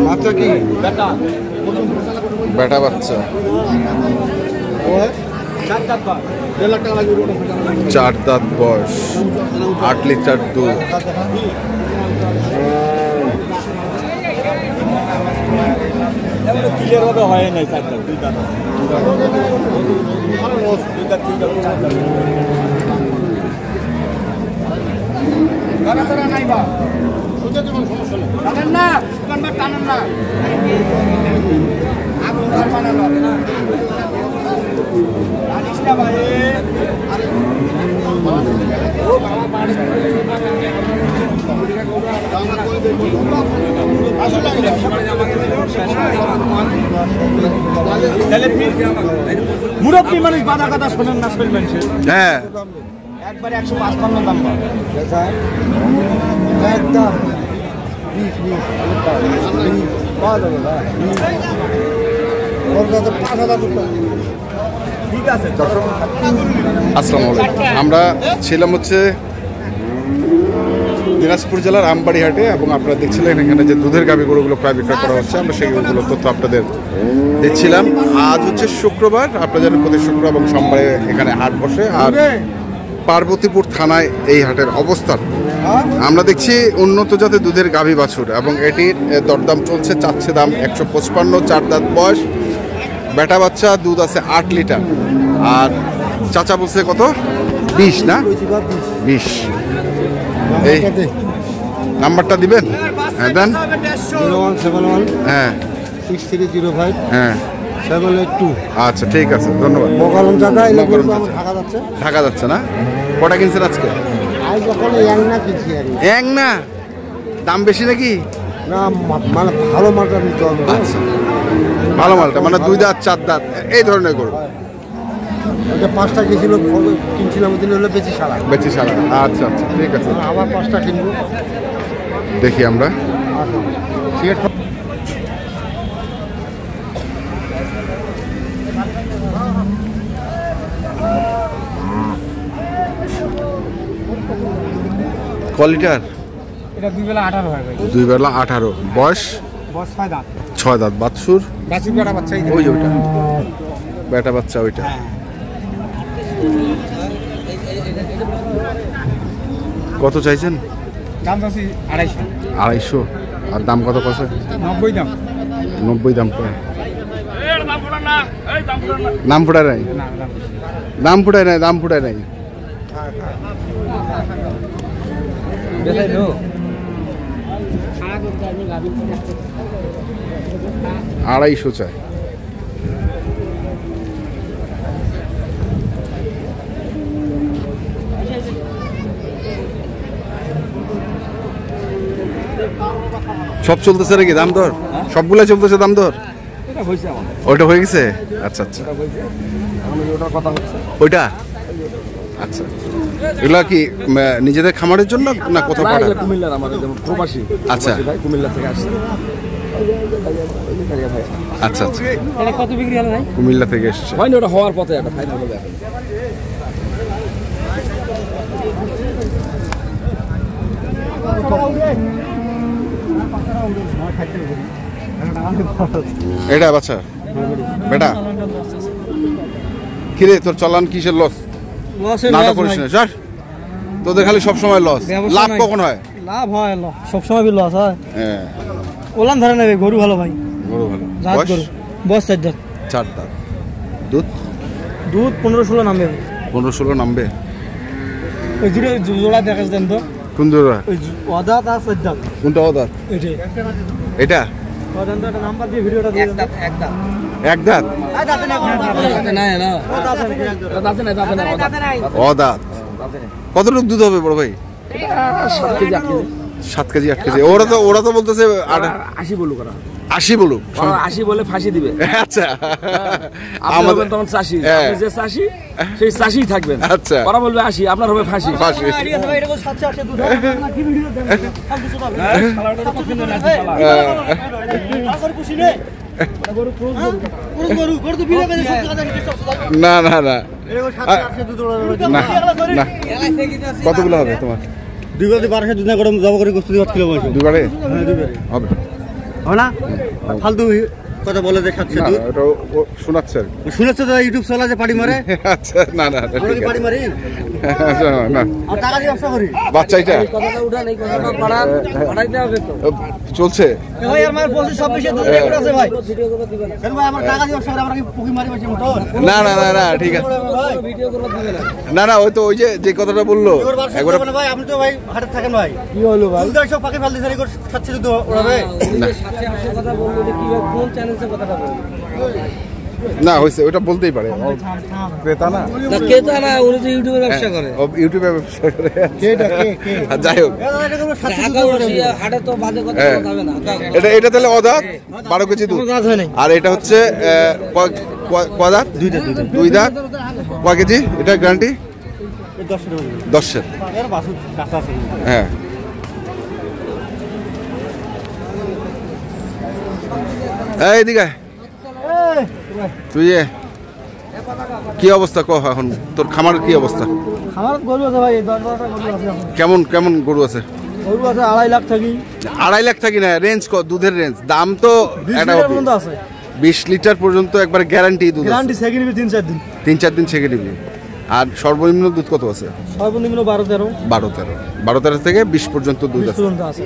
বাচ্চা কি বেটা বাচ্চা 4 দাঁত বয়স 8 লিটার দুধ। ক্লিয়ার ভাবে হয় নাই চারটা দুই দাঁত নাই বা টানেন না দোকানদার টানেন না আগুন ঘর বানানো আনিসটা ভাই মুরব্বী মানুষ বাধা কথা শোনেন না শুনবেন হ্যাঁ একবারে 155 দাম একদম ঠিক আছে। আসসালামু আলাইকুম। আমরা ছিলাম হচ্ছে দিনাজপুর জেলার আমবাড়ি হাটে এবং আপনারা দেখছিলেন এখানে যে দুধের গাভী গরুগুলো প্রায় বিক্রয় করা হচ্ছে। আমরা সেইগুলো তথ্য আপনাদের দিচ্ছিলাম। আজ হচ্ছে শুক্রবার, আপনারা জানেন প্রতি শুক্রবার এবং সোমবারে এখানে হাট বসে। আর পার্বতীপুর থানায় এই হাটের অবস্থান। আমরা দেখছি উন্নত জাতের দুধের গাভী বাছুর এবং এটির দরদাম চলছে। চাচ্ছে দাম 155, 4 দাঁত বয়স, বেটা বাচ্চা, দুধ আছে 8 লিটার। আর চাচা বলছে কত? 20 না 20। এই নাম্বারটা দিবেন? হ্যাঁ দেন। 0171 হ্যাঁ 6305 হ্যাঁ 782। আচ্ছা ঠিক আছে, ধন্যবাদ। বকালম জায়গা এলে বকালম ঢাকা জায়গা। যাচ্ছে। ঢাকা যাচ্ছে না? কটা কিনছেন আজকে? আজ যখন এক না কিনছি আর এক না, দাম বেশি নাকি? না মানে ভালো মালটা নিতে হবে। আচ্ছা ভালো মালটা মানে 2 দাঁত 4 দাঁত এই ধরনের গরু। ওটা 5টা গেছিল কিনছিলাম ওই দিন হলো বেশি সারা বেশি সারা। আচ্ছা আচ্ছা ঠিক আছে, আবার 5টা কিনবো। দেখি আমরা। কোয়ালিটার এটা 2 বেলা 18 হয় ভাই। 2 বেলা 18, বয়স 6 দাঁত 6 দাঁত, বাছুর বাছুর বেটা বাচ্চাই ওই যে ওইটা বেটা বাচ্চা ওইটা। কত চাইছেন? দাম আছে 250 250। আর দাম কত কছে? 90 দাম 90 দাম করে। দাম পড়া না এই দাম পড়া না নাম ফুটায় নাই, না দাম ফুটায় নাই, দাম ফুটায় নাই। দেখাই নো 250 চাই। সব চলতেছে নাকি দাম দর? সবগুলাই চলতেছে দাম দর? এটা হইছে আমার ওইটা হয়ে গেছে? আচ্ছা আচ্ছা ওটার কথা হচ্ছে ওইটা আচ্ছা। এগুলা কি নিজেদের খামারের জন্য না কোথাও পাঠান? কুমিল্লার আমাদের যেমন প্রবাসী। আচ্ছা ভাই কুমিল্লা থেকে আসছে। আচ্ছা আচ্ছা এটা কত বিক্রি হলো ভাই? কুমিল্লা থেকে এসছে। হয়নি, ওটা হওয়ার পথে একটা ফাইনাল হবে এখন। এটা বাচ্চা বেটা কিরে তোর চালান কিসের লস? নাটক করিস না স্যার, তোদের খালি সবসময় লস। লাভ কখন হয়? লাভ হয় সবসময় লস হয়। হ্যাঁ ওলান ধরে নেবে গরু ভালো ভাই, গরু ভালো। জাত গরু বস 4 দাঁত 4 দাঁত, দুধ দুধ 15-16 নামবে। 15-16 নামবে। ওই জোড়া দেখাস দেন তো কোন জোড়া? ওই অদাত আর 4 দাঁত কোনটা দাঁত? এটা অদান তো একটা নাম্বার দিয়ে ভিডিওটা দিয়ে দেন। এক দাঁত দাঁতে নাই না অদাঁত। কতটুকু দুধ হবে বড় ভাই? 7 কেজি 8 কেজি। ওরা তো বলতেছে 80 বলুক ওরা। 80 বলুক। 80 বলে ফাঁসি দিবে। আচ্ছা আমাদের তখন চাষি, আপনি যে চাষি সেই চাষি থাকবেন। আচ্ছা ওরা বলবে 80, আপনার হবে ফাঁসি। ফাঁসি। এটা তো 780 দুধ না কি ভিডিও দেন আর কিছু পাবে আর খুশি নেই গরু গরু তো বিলে বেজে 70,000 না না না এরকম 780 দুধ না না কতগুলো হবে তোমার? দুইবারে 1200 দুধ না গরম জবা করে গোস্ত দিয়ে 8 কিলো বসে দুবারে হ্যাঁ দুইবারে হবে হয় না ফালতু কথা বলে যে খাচ্ছে দুধ এটা শোনাচ্ছে শুনেছ তো ইউটিউব চলা যে পাড়ি মারে আচ্ছা না না আমরা কি পাড়ি মারি না আর টাকা দিয়ে ব্যবসা করি বাচ্চা এটা কথাটা উঠান এই কথাটা পাড়াইতে হবে তো চলছে ভাই আমার 25 26 দুধ রেকর্ড আছে ভাই ভিডিও করে দিবেন কেন ভাই আমার টাকা দিয়ে ব্যবসা করে আমরা কি পুকি মারি বসে মতো না না না না ঠিক আছে ভিডিও করে দিবেন না না ওই তো ওই যে কথাটা বললো একবার ভাই আপনি তো ভাই হাটে থাকেন ভাই কি হলো ভাই দুধ সব পাকি ফালতে সারি করে খাচ্ছে দুধ ওড়াবে না 700 কথা বললো যে কি কোন চ্যানেলে কথাটা বললো না হইছে ওটা বলতেই পারে ক্রেতা না না কেতা না উনি তো ইউটিউবে ব্যবসা করে ইউটিউবে ব্যবসা করে কেটা কে যাই হোক হাটে তো বাজে কথা হবে না এটা তাহলে অদাঁত 12 কেজি দুধ আর এটা হচ্ছে কয় দাঁত দুই দাঁত কয় কেজি এটা গ্যারান্টি 10 হ্যাঁ এইদিকে তুই কি অবস্থা কহ এখন তোর খামার কি অবস্থা আমার গরু আছে ভাই 10-12টা গরু আছে কেমন কেমন গরু আছে গরু আছে 2.5 লাখ থাকি 2.5 লাখ থাকি না রেঞ্জ দুধের রেঞ্জ দাম তো 20 লিটার পর্যন্ত একবার গ্যারান্টি দুধ গ্যারান্টি সেকেন্ড নিবি 3-4 দিন 3-4 দিন ছেকে নিবি আর সর্বনিম্ন দুধ কত আছে সর্বনিম্ন 12-13 থেকে 20 পর্যন্ত দুধ আছে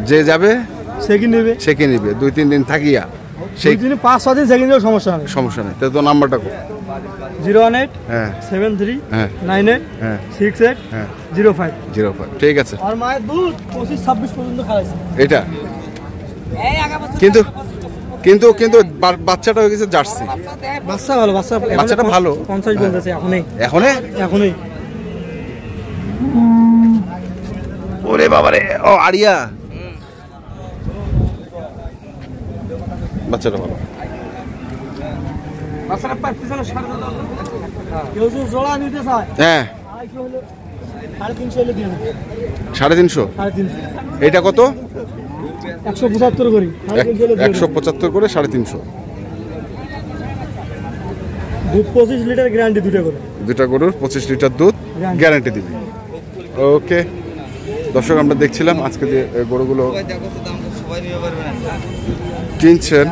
যে যাবে ছেকে নিবে 2-3 দিন থাকিয়া সেই দিন 5-6 দিন সেকেন্ড নিলেও সমস্যা নেই তাহলে তো নাম্বারটা কো 018 হ্যাঁ 73 হ্যাঁ 98 হ্যাঁ 68 হ্যাঁ 05 ঠিক আছে আর মায়ের দুধ 25-26 পর্যন্ত খাওয়াইছে এটা কিন্তু বাচ্চাটা হয়ে গেছে জার্সি বাচ্চাটা ভালো 50 বলতেছে এখনই ওরে বাবারে ও আরিয়া বাচ্চাটা ভালো কেউ যদি জোড়া নিতে চায় হ্যাঁ 350 হলে দিয়ে 350 এটা কত 175 করি 175 করে 350 দুধ 25 লিটার গ্যারান্টি দুটো গরুর 25 লিটার দুধ গ্যারান্টি দিবি ওকে দর্শক আমরা দেখছিলাম আজকে যে গরুগুলো কিনছেন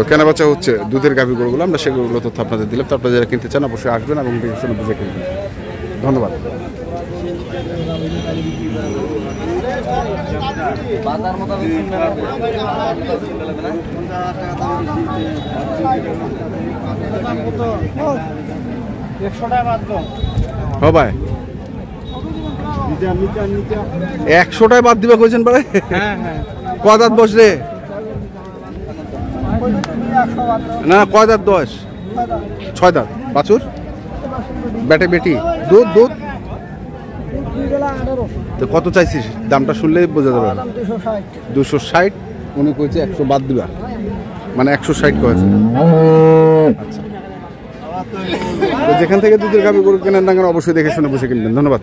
কেনা বেচা হচ্ছে দুধের গাভী গরুগুলো আমরা সেগুলো তথ্য আপনাদের দিলাম তো আপনারা যারা কিনতে চান অবশ্যই আসবেন এবং দেখে বুঝে কিনবেন ধন্যবাদ ভাই 100 টাকা বাদ দিবা কইছেন পারে কয় দাঁত বস রে না কয় দাঁত 10 6 দাঁত বাছুর বেটি দুধ তো কত চাইছিস দামটা শুনলেই বোঝা যাবে 260 উনি কইছে 100 বাদ দিবা মানে 160 কয়েছে আচ্ছা যেখান থেকে দুধের গাভী গরু কেনেন না কেন অবশ্যই দেখে শুনে বসে কিনবেন ধন্যবাদ।